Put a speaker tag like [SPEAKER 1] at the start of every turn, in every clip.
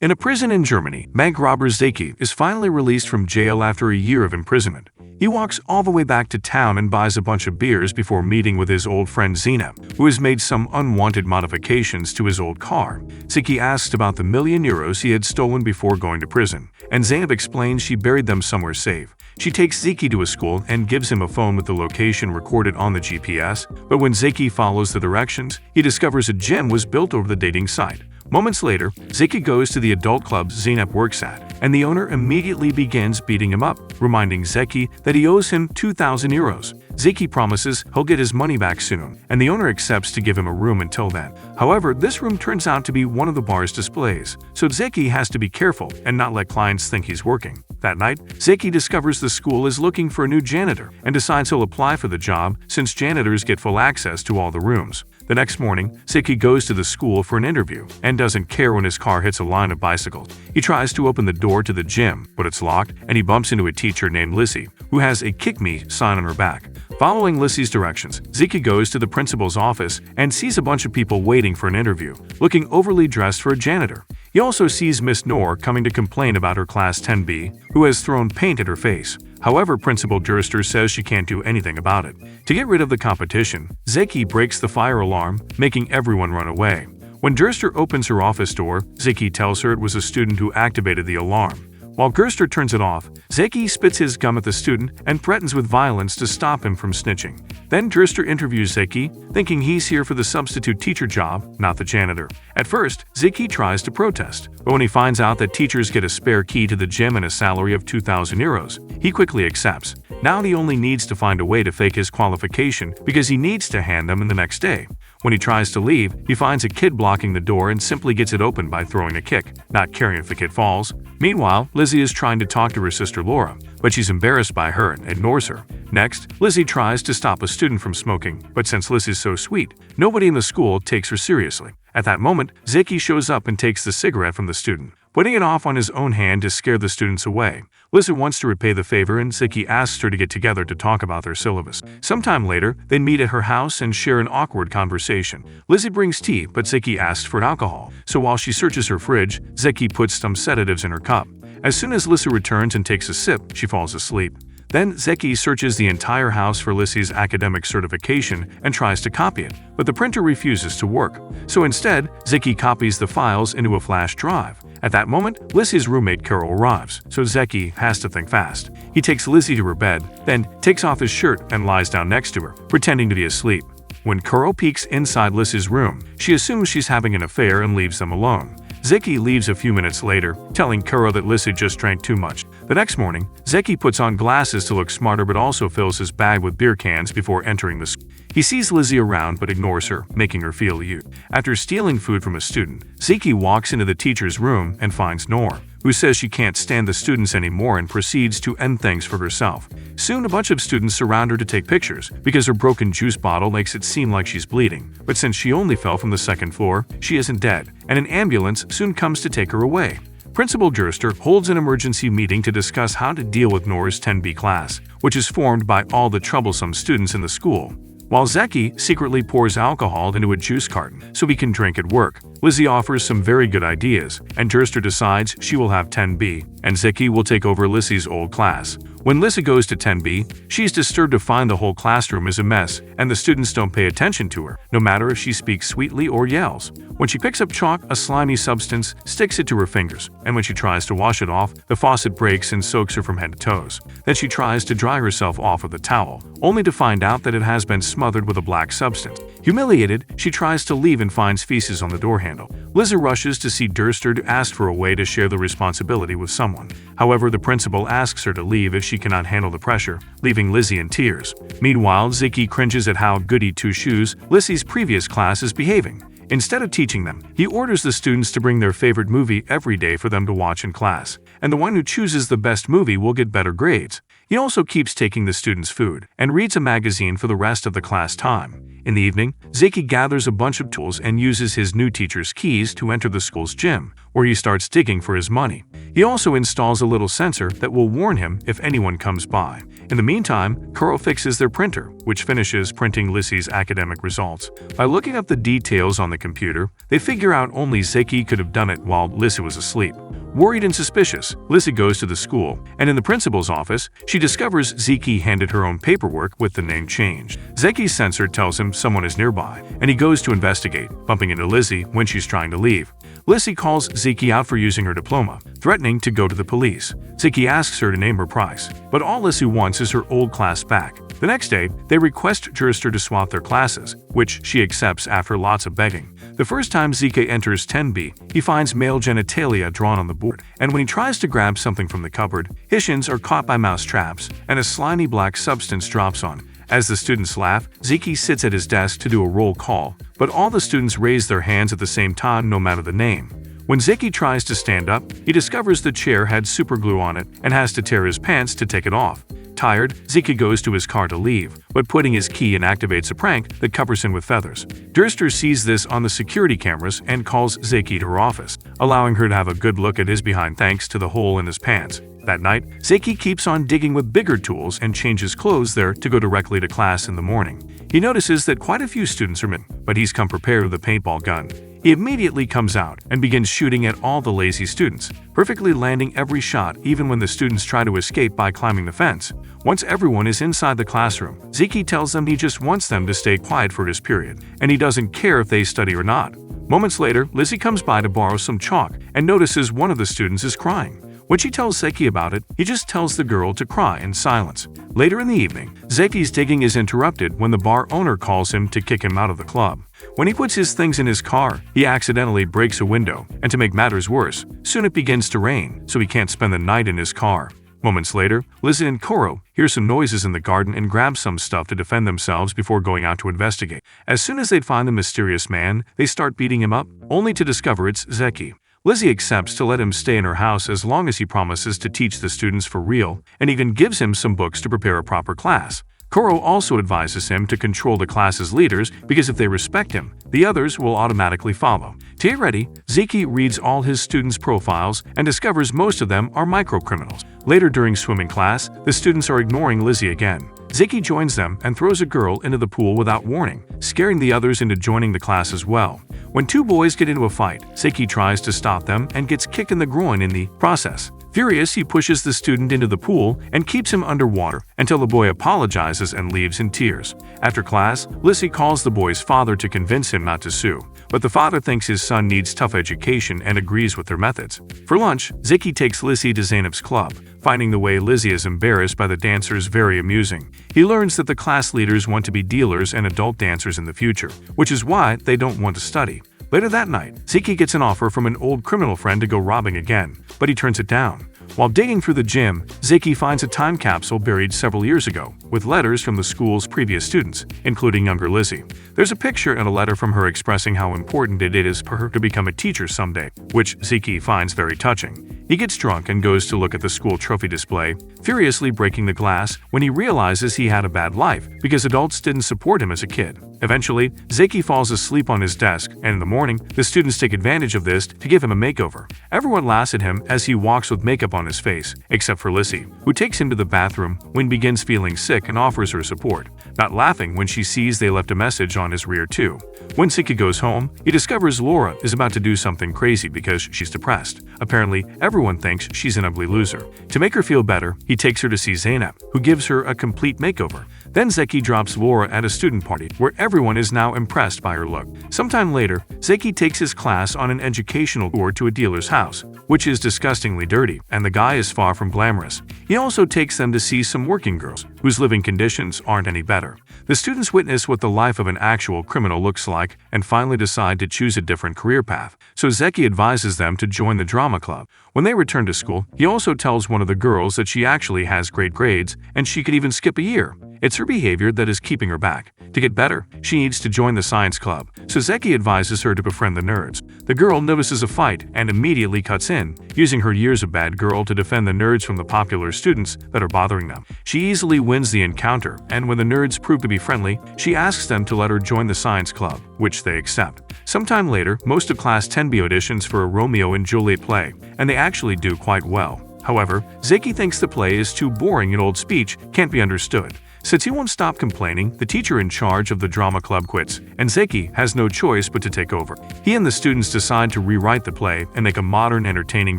[SPEAKER 1] In a prison in Germany, bank robber Zeki is finally released from jail after a year of imprisonment. He walks all the way back to town and buys a bunch of beers before meeting with his old friend Zina, who has made some unwanted modifications to his old car. Zeki asks about the €1,000,000 he had stolen before going to prison, and Zainab explains she buried them somewhere safe. She takes Zeki to a school and gives him a phone with the location recorded on the GPS, but when Zeki follows the directions, he discovers a gym was built over the dating site. Moments later, Zeki goes to the adult club Zainab works at, and the owner immediately begins beating him up, reminding Zeki that he owes him €2,000. Zeki promises he'll get his money back soon, and the owner accepts to give him a room until then. However, this room turns out to be one of the bar's displays, so Zeki has to be careful and not let clients think he's working. That night, Zeki discovers the school is looking for a new janitor and decides he'll apply for the job since janitors get full access to all the rooms. The next morning, Zeki goes to the school for an interview and doesn't care when his car hits a line of bicycles. He tries to open the door to the gym, but it's locked, and he bumps into a teacher named Lizzie, who has a "kick me" sign on her back. Following Lizzie's directions, Zeki goes to the principal's office and sees a bunch of people waiting for an interview, looking overly dressed for a janitor. He also sees Miss Noor coming to complain about her class 10B, who has thrown paint at her face. However, Principal Gerster says she can't do anything about it. To get rid of the competition, Zeki breaks the fire alarm, making everyone run away. When Gerster opens her office door, Zeki tells her it was a student who activated the alarm. While Gerster turns it off, Zeki spits his gum at the student and threatens with violence to stop him from snitching. Then Gerster interviews Zeki, thinking he's here for the substitute teacher job, not the janitor. At first, Zeki tries to protest, but when he finds out that teachers get a spare key to the gym and a salary of €2,000, he quickly accepts. Now he only needs to find a way to fake his qualification because he needs to hand them in the next day. When he tries to leave, he finds a kid blocking the door and simply gets it open by throwing a kick, not caring if the kid falls. Meanwhile, Lizzie is trying to talk to her sister Laura, but she's embarrassed by her and ignores her. Next, Lizzie tries to stop a student from smoking, but since Lizzie's so sweet, nobody in the school takes her seriously. At that moment, Zeki shows up and takes the cigarette from the student, putting it off on his own hand to scare the students away. Lizzie wants to repay the favor and Zeki asks her to get together to talk about their syllabus. Sometime later, they meet at her house and share an awkward conversation. Lizzie brings tea, but Zeki asks for alcohol, so while she searches her fridge, Zeki puts some sedatives in her cup. As soon as Lizzie returns and takes a sip, she falls asleep. Then Zeki searches the entire house for Lizzie's academic certification and tries to copy it, but the printer refuses to work. So instead, Zeki copies the files into a flash drive. At that moment, Lizzie's roommate Carol arrives, so Zeki has to think fast. He takes Lizzie to her bed, then takes off his shirt and lies down next to her, pretending to be asleep. When Carol peeks inside Lizzie's room, she assumes she's having an affair and leaves them alone. Zeki leaves a few minutes later, telling Kuro that Lizzie just drank too much. The next morning, Zeki puts on glasses to look smarter but also fills his bag with beer cans before entering the school. He sees Lizzie around but ignores her, making her feel used. After stealing food from a student, Zeki walks into the teacher's room and finds Noor, who says she can't stand the students anymore and proceeds to end things for herself. Soon a bunch of students surround her to take pictures because her broken juice bottle makes it seem like she's bleeding. But since she only fell from the second floor, she isn't dead, and an ambulance soon comes to take her away. Principal Gerster holds an emergency meeting to discuss how to deal with Noor's 10B class, which is formed by all the troublesome students in the school. While Zeki secretly pours alcohol into a juice carton so he can drink at work, Lizzie offers some very good ideas, and Gerster decides she will have 10B, and Zeki will take over Lizzie's old class. When Lizzie goes to 10B, she's disturbed to find the whole classroom is a mess, and the students don't pay attention to her, no matter if she speaks sweetly or yells. When she picks up chalk, a slimy substance sticks it to her fingers, and when she tries to wash it off, the faucet breaks and soaks her from head to toes. Then she tries to dry herself off with a towel, only to find out that it has been smothered with a black substance. Humiliated, she tries to leave and finds feces on the door handle. Lizzie rushes to see Gerster to ask for a way to share the responsibility with someone. However, the principal asks her to leave if she cannot handle the pressure, leaving Lizzie in tears. Meanwhile, Zeki cringes at how Goody Two-Shoes, Lizzie's previous class, is behaving. Instead of teaching them, he orders the students to bring their favorite movie every day for them to watch in class, and the one who chooses the best movie will get better grades. He also keeps taking the students' food and reads a magazine for the rest of the class time. In the evening, Zeki gathers a bunch of tools and uses his new teacher's keys to enter the school's gym, where he starts digging for his money. He also installs a little sensor that will warn him if anyone comes by. In the meantime, Kuro fixes their printer, which finishes printing Lissy's academic results. By looking up the details on the computer, they figure out only Zeki could have done it while Lissy was asleep. Worried and suspicious, Lissy goes to the school, and in the principal's office, she discovers Zeki handed her own paperwork with the name changed. Zeki's sensor tells him someone is nearby, and he goes to investigate, bumping into Lissy when she's trying to leave. Lissy calls Zeki out for using her diploma, threatening to go to the police. Zeki asks her to name her price, but all Lissy wants is her old class back. The next day, they request Jurister to swap their classes, which she accepts after lots of begging. The first time Zeki enters 10B, he finds male genitalia drawn on the board, and when he tries to grab something from the cupboard, his shins are caught by mouse traps, and a slimy black substance drops on. As the students laugh, Zeki sits at his desk to do a roll call, but all the students raise their hands at the same time no matter the name. When Zeki tries to stand up, he discovers the chair had superglue on it and has to tear his pants to take it off. Tired, Zeki goes to his car to leave, but putting his key in activates a prank that covers him with feathers. Jurister sees this on the security cameras and calls Zeki to her office, allowing her to have a good look at his behind thanks to the hole in his pants. That night, Zeki keeps on digging with bigger tools and changes clothes there to go directly to class in the morning. He notices that quite a few students are missing, but he's come prepared with a paintball gun. He immediately comes out and begins shooting at all the lazy students, perfectly landing every shot even when the students try to escape by climbing the fence. Once everyone is inside the classroom, Zeki tells them he just wants them to stay quiet for his period, and he doesn't care if they study or not. Moments later, Lizzie comes by to borrow some chalk and notices one of the students is crying. When she tells Zeki about it, he just tells the girl to cry in silence. Later in the evening, Zeki's digging is interrupted when the bar owner calls him to kick him out of the club. When he puts his things in his car, he accidentally breaks a window, and to make matters worse, soon it begins to rain, so he can't spend the night in his car. Moments later, Lizzie and Kuro hear some noises in the garden and grab some stuff to defend themselves before going out to investigate. As soon as they find the mysterious man, they start beating him up, only to discover it's Zeki. Lizzie accepts to let him stay in her house as long as he promises to teach the students for real, and even gives him some books to prepare a proper class. Kuro also advises him to control the class's leaders because if they respect him, the others will automatically follow. To get ready, Zeki reads all his students' profiles and discovers most of them are microcriminals. Later during swimming class, the students are ignoring Lizzie again. Zeki joins them and throws a girl into the pool without warning, scaring the others into joining the class as well. When two boys get into a fight, Zeki tries to stop them and gets kicked in the groin in the process. Furious, he pushes the student into the pool and keeps him underwater until the boy apologizes and leaves in tears. After class, Lizzie calls the boy's father to convince him not to sue, but the father thinks his son needs tough education and agrees with their methods. For lunch, Zeki takes Lizzie to Zainab's club. Finding the way Lizzie is embarrassed by the dancers very amusing. He learns that the class leaders want to be dealers and adult dancers in the future, which is why they don't want to study. Later that night, Zeki gets an offer from an old criminal friend to go robbing again, but he turns it down. While digging through the gym, Zeki finds a time capsule buried several years ago, with letters from the school's previous students, including younger Lizzie. There's a picture and a letter from her expressing how important it is for her to become a teacher someday, which Zeki finds very touching. He gets drunk and goes to look at the school trophy display, furiously breaking the glass when he realizes he had a bad life because adults didn't support him as a kid. Eventually, Zeki falls asleep on his desk, and in the morning, the students take advantage of this to give him a makeover. Everyone laughs at him as he walks with makeup on his face, except for Lizzie, who takes him to the bathroom when he begins feeling sick and offers her support, not laughing when she sees they left a message on his rear too. When Zeki goes home, he discovers Laura is about to do something crazy because she's depressed. Apparently, everyone thinks she's an ugly loser. To make her feel better, he takes her to see Zainab, who gives her a complete makeover. Then Zeki drops Laura at a student party, where everyone is now impressed by her look. Sometime later, Zeki takes his class on an educational tour to a dealer's house, which is disgustingly dirty, and the guy is far from glamorous. He also takes them to see some working girls, whose living conditions aren't any better. The students witness what the life of an actual criminal looks like and finally decide to choose a different career path, so Zeki advises them to join the drama club. When they return to school, he also tells one of the girls that she actually has great grades and she could even skip a year. It's her behavior that is keeping her back. To get better, she needs to join the science club, so Zeki advises her to befriend the nerds. The girl notices a fight and immediately cuts in, using her years of bad girl to defend the nerds from the popular students that are bothering them. She easily wins the encounter, and when the nerds prove to be friendly, she asks them to let her join the science club, which they accept. Sometime later, most of Class 10B auditions for a Romeo and Juliet play, and they actually do quite well. However, Zeki thinks the play is too boring and old speech can't be understood. Since he won't stop complaining, the teacher in charge of the drama club quits, and Zeki has no choice but to take over. He and the students decide to rewrite the play and make a modern, entertaining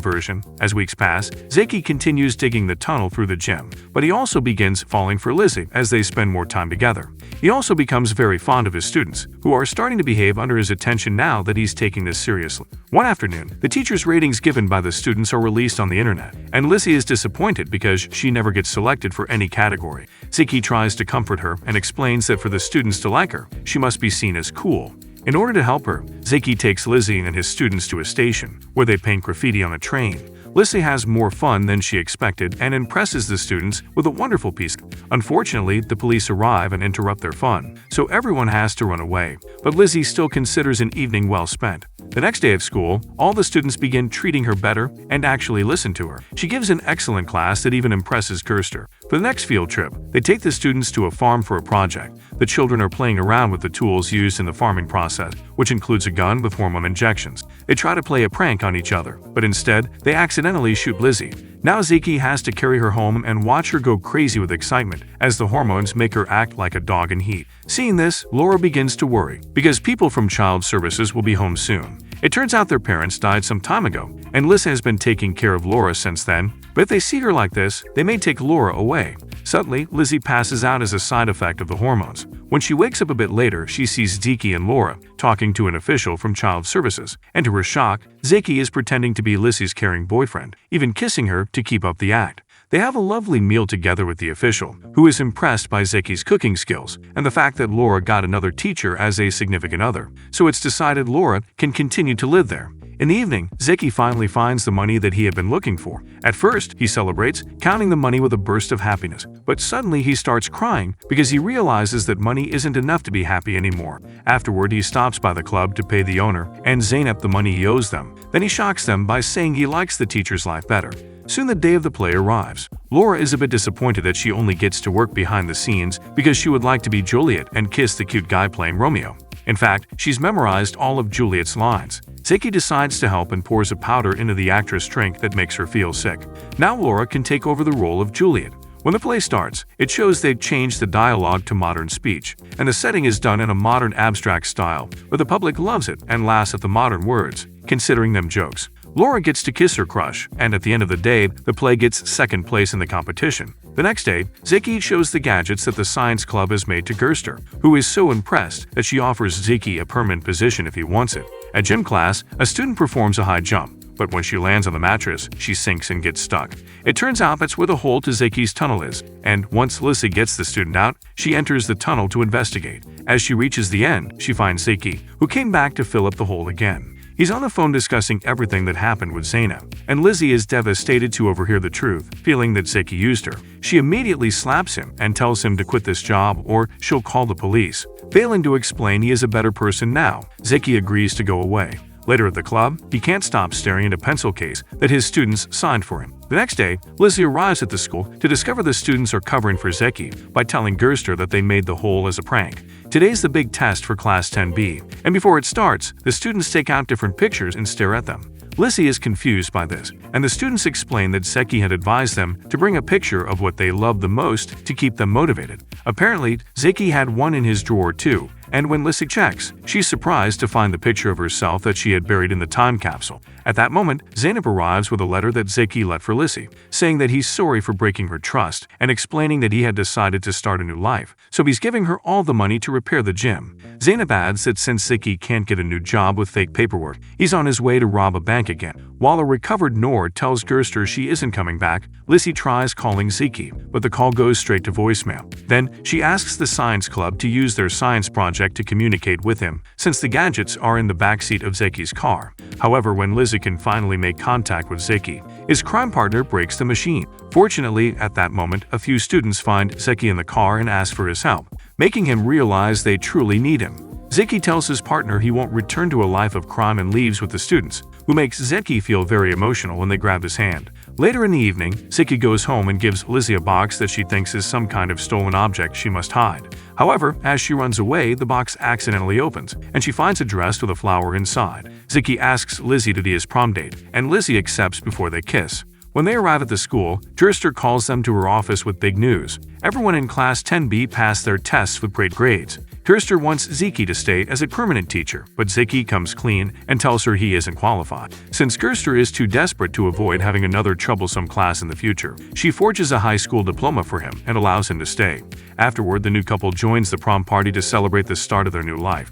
[SPEAKER 1] version. As weeks pass, Zeki continues digging the tunnel through the gym, but he also begins falling for Lizzie as they spend more time together. He also becomes very fond of his students, who are starting to behave under his attention now that he's taking this seriously. One afternoon, the teacher's ratings given by the students are released on the internet, and Lizzie is disappointed because she never gets selected for any category. Zeki tries to comfort her and explains that for the students to like her, she must be seen as cool. In order to help her, Zeki takes Lizzie and his students to a station, where they paint graffiti on a train. Lizzie has more fun than she expected and impresses the students with a wonderful piece. Unfortunately, the police arrive and interrupt their fun, so everyone has to run away, but Lizzie still considers an evening well spent. The next day at school, all the students begin treating her better and actually listen to her. She gives an excellent class that even impresses Gerster. For the next field trip, they take the students to a farm for a project. The children are playing around with the tools used in the farming process, which includes a gun with hormone injections. They try to play a prank on each other, but instead, they accidentally shoot Lizzie. Now Zeki has to carry her home and watch her go crazy with excitement as the hormones make her act like a dog in heat. Seeing this, Laura begins to worry, because people from child services will be home soon. It turns out their parents died some time ago, and Lisa has been taking care of Laura since then, but if they see her like this, they may take Laura away. Suddenly, Lizzie passes out as a side effect of the hormones. When she wakes up a bit later, she sees Zeki and Laura talking to an official from Child Services, and to her shock, Zeki is pretending to be Lizzie's caring boyfriend, even kissing her to keep up the act. They have a lovely meal together with the official, who is impressed by Zeki's cooking skills and the fact that Laura got another teacher as a significant other, so it's decided Laura can continue to live there. In the evening, Zeki finally finds the money that he had been looking for. At first, he celebrates, counting the money with a burst of happiness, but suddenly he starts crying because he realizes that money isn't enough to be happy anymore. Afterward, he stops by the club to pay the owner and Zeynep the money he owes them. Then he shocks them by saying he likes the teacher's life better. Soon the day of the play arrives. Laura is a bit disappointed that she only gets to work behind the scenes because she would like to be Juliet and kiss the cute guy playing Romeo. In fact, she's memorized all of Juliet's lines. Zeki decides to help and pours a powder into the actress' drink that makes her feel sick. Now Laura can take over the role of Juliet. When the play starts, it shows they've changed the dialogue to modern speech, and the setting is done in a modern abstract style, where the public loves it and laughs at the modern words, considering them jokes. Laura gets to kiss her crush, and at the end of the day, the play gets second place in the competition. The next day, Zeki shows the gadgets that the science club has made to Gerster, who is so impressed that she offers Zeki a permanent position if he wants it. At gym class, a student performs a high jump, but when she lands on the mattress, she sinks and gets stuck. It turns out that's where the hole to Zeki's tunnel is, and once Lizzie gets the student out, she enters the tunnel to investigate. As she reaches the end, she finds Zeki, who came back to fill up the hole again. He's on the phone discussing everything that happened with Zeynep, and Lizzie is devastated to overhear the truth, feeling that Zeki used her. She immediately slaps him and tells him to quit this job or she'll call the police. Failing to explain he is a better person now, Zeki agrees to go away. Later at the club, he can't stop staring at a pencil case that his students signed for him. The next day, Lizzie arrives at the school to discover the students are covering for Zeki by telling Gerster that they made the hole as a prank. Today's the big test for Class 10B, and before it starts, the students take out different pictures and stare at them. Lizzie is confused by this, and the students explain that Zeki had advised them to bring a picture of what they loved the most to keep them motivated. Apparently, Zeki had one in his drawer too, and when Lizzie checks, she's surprised to find the picture of herself that she had buried in the time capsule. At that moment, Zeynep arrives with a letter that Zeki left for Lizzie, saying that he's sorry for breaking her trust and explaining that he had decided to start a new life, so he's giving her all the money to repair the gym. Zeynep adds that since Zeki can't get a new job with fake paperwork, he's on his way to rob a bank again. While a recovered Noor tells Gerster she isn't coming back, Lizzie tries calling Zeki, but the call goes straight to voicemail. Then, she asks the science club to use their science project to communicate with him, since the gadgets are in the backseat of Zeki's car. However, when Lizzie can finally make contact with Zeki, His crime partner breaks the machine. Fortunately, at that moment, a few students find Zeki in the car and ask for his help, making him realize they truly need him. Zeki tells his partner he won't return to a life of crime and leaves with the students, who makes Zeki feel very emotional when they grab his hand. Later in the evening, Zeki goes home and gives Lizzie a box that she thinks is some kind of stolen object she must hide. However, as she runs away, the box accidentally opens, and she finds a dress with a flower inside. Zeki asks Lizzie to be his prom date, and Lizzie accepts before they kiss. When they arrive at the school, Gerster calls them to her office with big news. Everyone in Class 10B passed their tests with great grades. Gerster wants Zeki to stay as a permanent teacher, but Zeki comes clean and tells her he isn't qualified. Since Gerster is too desperate to avoid having another troublesome class in the future, she forges a high school diploma for him and allows him to stay. Afterward, the new couple joins the prom party to celebrate the start of their new life.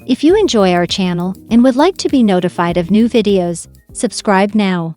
[SPEAKER 2] If you enjoy our channel and would like to be notified of new videos, subscribe now.